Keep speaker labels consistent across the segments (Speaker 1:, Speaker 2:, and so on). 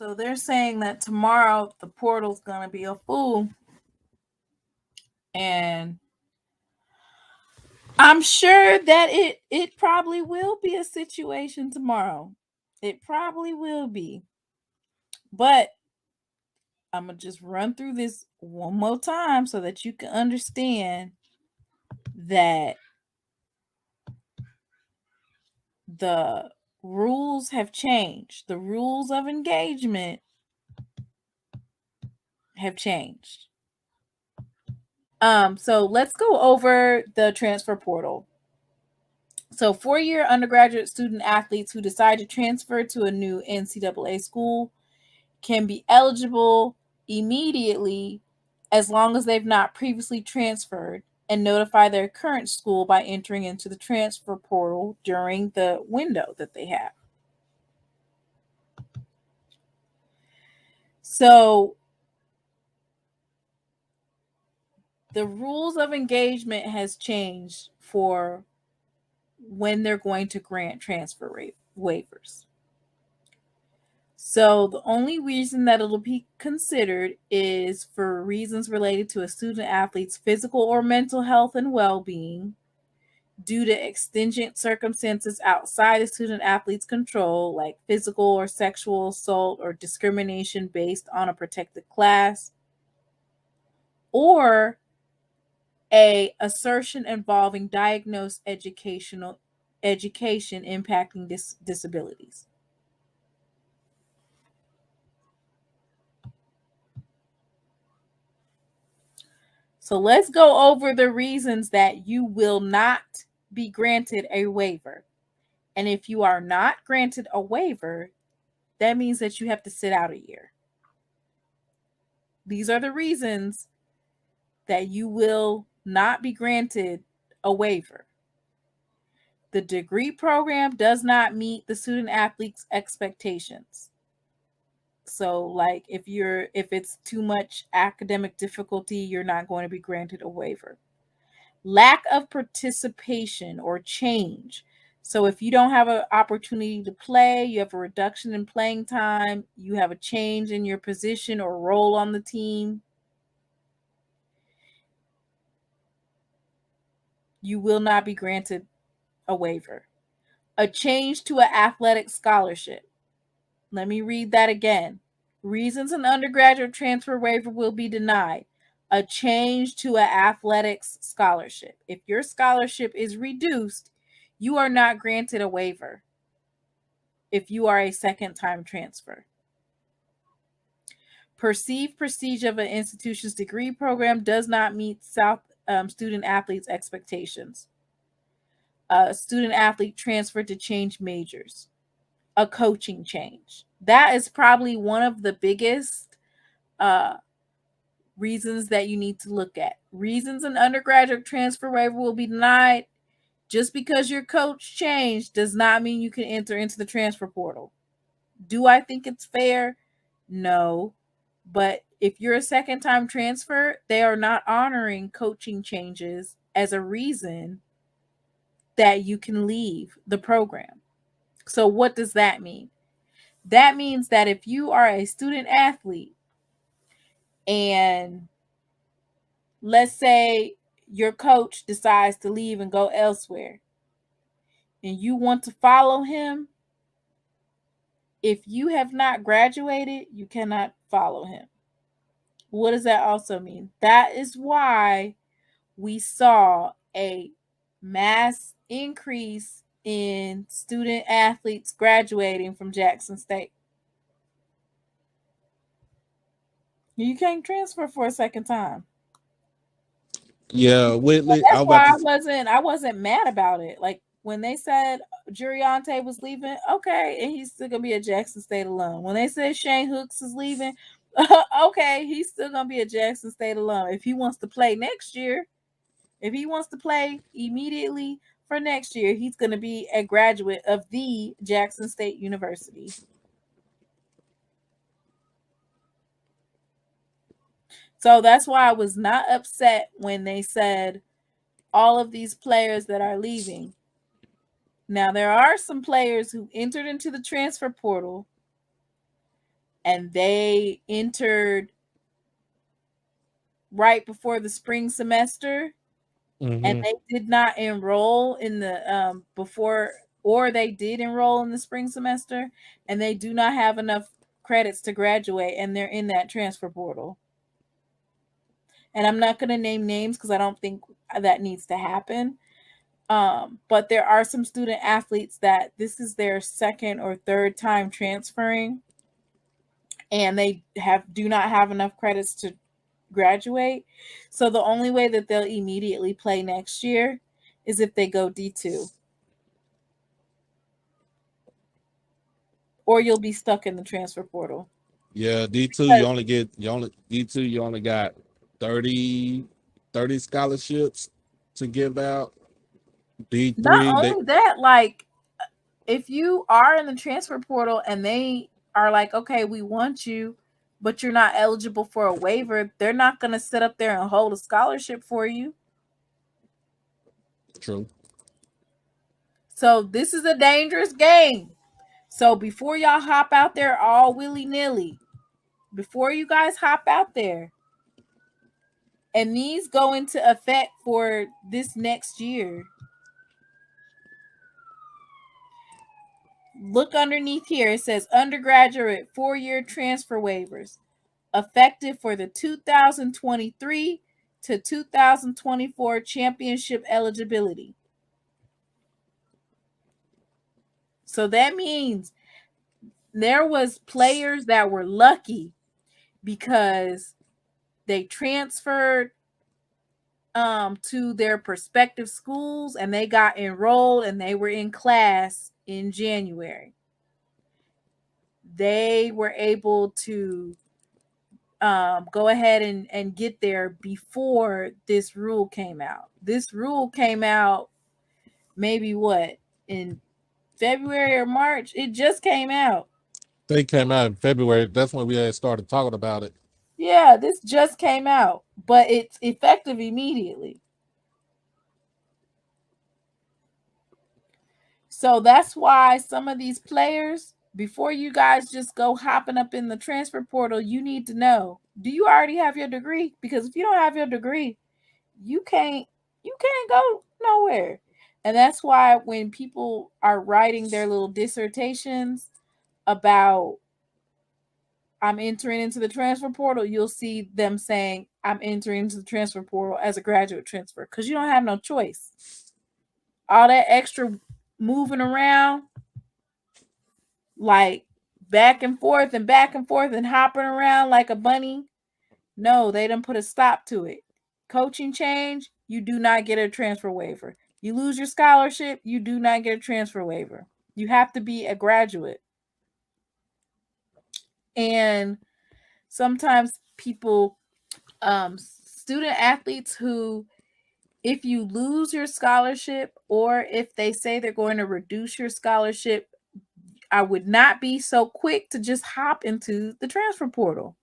Speaker 1: So they're saying that tomorrow the portal's going to be a fool. And I'm sure that it probably will be a situation tomorrow. It probably will be. But I'm going to just run through this one more time so that you can understand that the rules have changed. The rules of engagement have changed. So let's go over the transfer portal. So 4-year undergraduate student athletes who decide to transfer to a new NCAA school can be eligible immediately as long as they've not previously transferred and notify their current school by entering into the transfer portal during the window that they have. So the rules of engagement has changed for when they're going to grant transfer waivers. So the only reason that it'll be considered is for reasons related to a student athlete's physical or mental health and well-being due to exigent circumstances outside the student athlete's control, like physical or sexual assault or discrimination based on a protected class, or a assertion involving diagnosed education impacting disabilities. So let's go over the reasons that you will not be granted a waiver. And if you are not granted a waiver, that means that you have to sit out a year. These are the reasons that you will not be granted a waiver. The degree program does not meet the student athlete's expectations. So like if it's too much academic difficulty, you're not going to be granted a waiver. Lack of participation or change. So if you don't have an opportunity to play, you have a reduction in playing time, you have a change in your position or role on the team, you will not be granted a waiver. A change to an athletic scholarship. Let me read that again. Reasons an undergraduate transfer waiver will be denied. A change to an athletics scholarship. If your scholarship is reduced, you are not granted a waiver if you are a second-time transfer. Perceived prestige of an institution's degree program does not meet student athletes' expectations. A student athlete transferred to change majors. A coaching change. That is probably one of the biggest reasons that you need to look at. Reasons an undergraduate transfer waiver will be denied. Just because your coach changed does not mean you can enter into the transfer portal. Do I think it's fair? No. But if you're a second-time transfer, they are not honoring coaching changes as a reason that you can leave the program. So what does that mean? That means that if you are a student athlete and let's say your coach decides to leave and go elsewhere and you want to follow him, if you have not graduated, you cannot follow him. What does that also mean? That is why we saw a mass increase in student athletes graduating from Jackson State. You can't transfer for a second time.
Speaker 2: Yeah, Whitley,
Speaker 1: That's
Speaker 2: I was
Speaker 1: why
Speaker 2: about to.
Speaker 1: I wasn't mad about it. Like when they said Jurriente was leaving, okay, and he's still gonna be a Jackson State alum. When they said Shane Hooks is leaving, okay, he's still gonna be a Jackson State alum. If he wants to play next year, if he wants to play immediately for next year, he's gonna be a graduate of the Jackson State University. So that's why I was not upset when they said all of these players that are leaving. Now, there are some players who entered into the transfer portal and they entered right before the spring semester, and they did not enroll in the before, or they did enroll in the spring semester, and they do not have enough credits to graduate, and they're in that transfer portal. And I'm not going to name names because I don't think that needs to happen. But there are some student athletes that this is their second or third time transferring, and they do not have enough credits to graduate. So the only way that they'll immediately play next year is if they go D2. Or you'll be stuck in the transfer portal.
Speaker 2: Yeah, D2 you only got 30 scholarships to give out. D3
Speaker 1: Not only that, like if you are in the transfer portal and they are like, okay, we want you, but you're not eligible for a waiver, they're not going to sit up there and hold a scholarship for you.
Speaker 2: True.
Speaker 1: So this is a dangerous game. So before y'all hop out there all willy-nilly, before you guys hop out there, and these go into effect for this next year, look underneath here. It says undergraduate 4-year transfer waivers effective for the 2023 to 2024 championship eligibility. So that means there was players that were lucky because they transferred to their prospective schools and they got enrolled and they were in class in January. They were able to go ahead and get there before this rule came out. This rule came out maybe what, in February or March? It just came out.
Speaker 2: They came out in February. That's when we had started talking about it.
Speaker 1: Yeah, this just came out, but it's effective immediately. So that's why some of these players, before you guys just go hopping up in the transfer portal, you need to know, do you already have your degree? Because if you don't have your degree, you can't go nowhere. And that's why when people are writing their little dissertations about I'm entering into the transfer portal, you'll see them saying I'm entering into the transfer portal as a graduate transfer, because you don't have no choice. All that extra moving around, like back and forth and hopping around like a bunny. No, they didn't put a stop to it. Coaching change, you do not get a transfer waiver. You lose your scholarship, you do not get a transfer waiver. You have to be a graduate. And sometimes people, student athletes who, if you lose your scholarship or if they say they're going to reduce your scholarship, I would not be so quick to just hop into the transfer portal.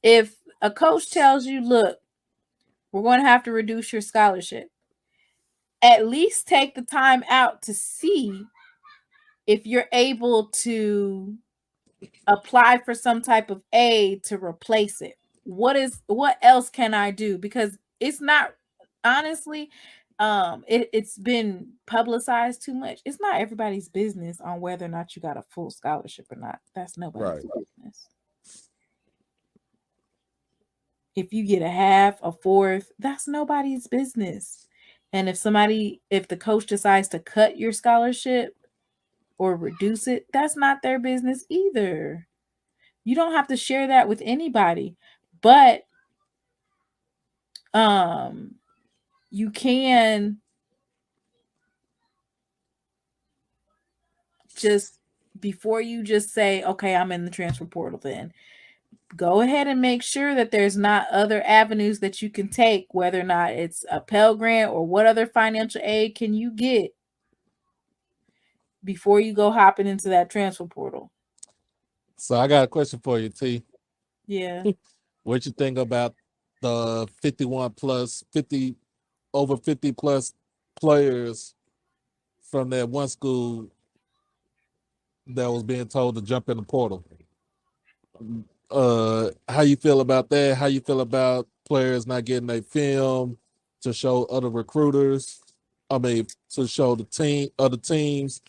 Speaker 1: If a coach tells you, look, we're going to have to reduce your scholarship, at least take the time out to see if you're able to apply for some type of aid to replace it. What else can I do? Because it's not, honestly, it's been publicized too much. It's not everybody's business on whether or not you got a full scholarship or not. That's nobody's business. If you get a half, a fourth, that's nobody's business. And if the coach decides to cut your scholarship or reduce it, that's not their business either. You don't have to share that with anybody, but you can just, before you just say, okay, I'm in the transfer portal, then go ahead and make sure that there's not other avenues that you can take, whether or not it's a Pell Grant or what other financial aid can you get before you go hopping into that transfer portal.
Speaker 2: So I got a question for you, T.
Speaker 1: Yeah.
Speaker 2: What you think about the 50 plus players from that one school that was being told to jump in the portal? how you feel about that? How you feel about players not getting their film to show other recruiters? I mean, to show the other teams.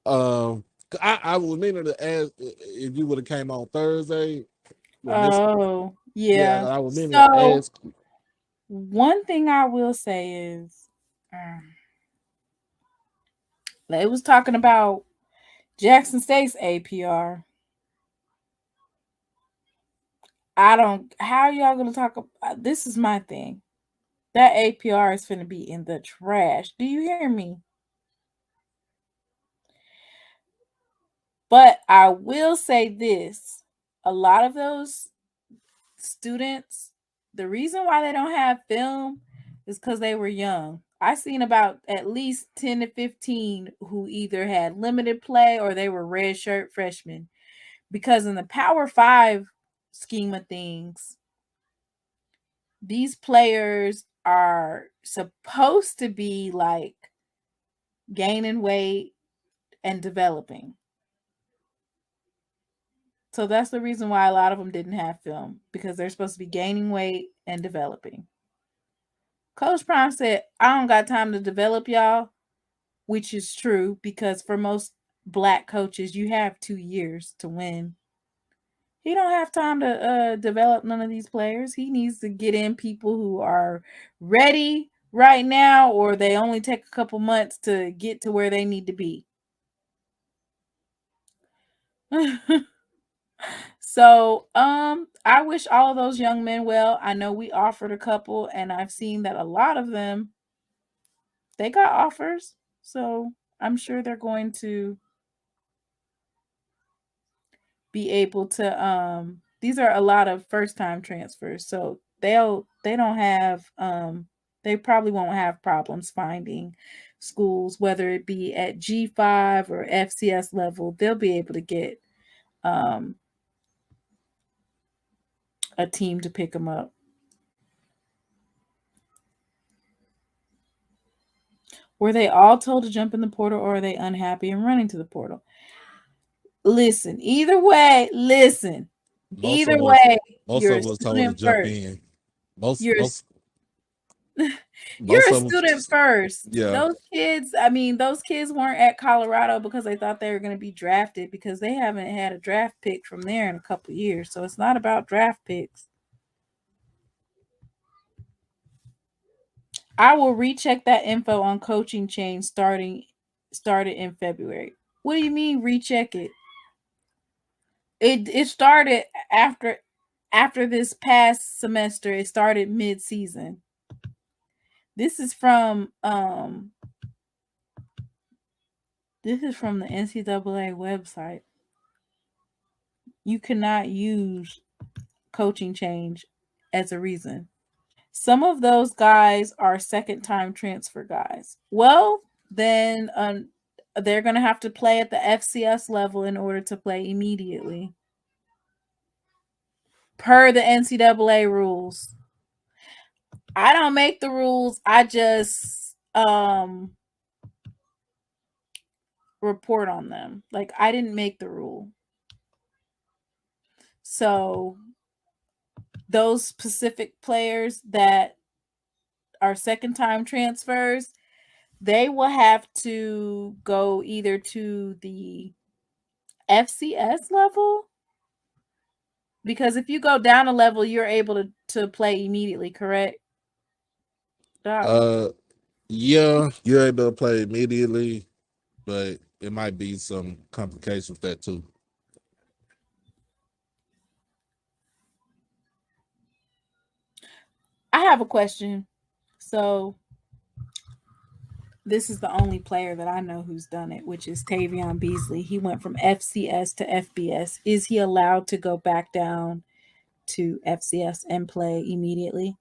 Speaker 2: I was meaning to ask if you would have came on Thursday.
Speaker 1: Oh, yeah.
Speaker 2: I was meaning to
Speaker 1: So
Speaker 2: ask.
Speaker 1: one thing I will say is, it was talking about Jackson State's APR. How y'all gonna talk about, this is my thing. That APR is finna be in the trash. Do you hear me? But I will say this. A lot of those students, the reason why they don't have film is because they were young. I seen about at least 10 to 15 who either had limited play or they were redshirt freshmen. Because in the Power 5 scheme of things, these players are supposed to be like gaining weight and developing. So that's the reason why a lot of them didn't have film, because they're supposed to be gaining weight and developing. Coach Prime said, I don't got time to develop y'all, which is true, because for most black coaches, you have 2 years to win. He don't have time to develop none of these players. He needs to get in people who are ready right now, or they only take a couple months to get to where they need to be. So, I wish all of those young men well. I know we offered a couple, and I've seen that a lot of them, they got offers. So I'm sure they're going to be able to, these are a lot of first time transfers. So they don't have, they probably won't have problems finding schools, whether it be at G5 or FCS level. They'll be able to get a team to pick them up. Were they all told to jump in the portal, or are they unhappy and running to the portal? Listen, either way,
Speaker 2: Most
Speaker 1: either
Speaker 2: of us,
Speaker 1: way,
Speaker 2: most
Speaker 1: you're a
Speaker 2: of us told to
Speaker 1: student
Speaker 2: jump
Speaker 1: first.
Speaker 2: in. Most,
Speaker 1: You're
Speaker 2: most,
Speaker 1: you're
Speaker 2: most
Speaker 1: a
Speaker 2: of them.
Speaker 1: student first.
Speaker 2: Yeah.
Speaker 1: Those kids weren't at Colorado because they thought they were going to be drafted, because they haven't had a draft pick from there in a couple years. So it's not about draft picks. I will recheck that info on coaching change started in February. What do you mean recheck it? It started after this past semester. It started mid-season. This is from the NCAA website. You cannot use coaching change as a reason. Some of those guys are second time transfer guys. Well, then they're going to have to play at the FCS level in order to play immediately, per the NCAA rules. I don't make the rules. I just report on them. Like, I didn't make the rule. So those specific players that are second time transfers, they will have to go either to the FCS level, because if you go down a level, you're able to play immediately, correct?
Speaker 2: Yeah, you're able to play immediately, but it might be some complications with that too.
Speaker 1: I have a question. So this is the only player that I know who's done it, which is Tavion Beasley. He went from FCS to FBS. Is he allowed to go back down to FCS and play immediately?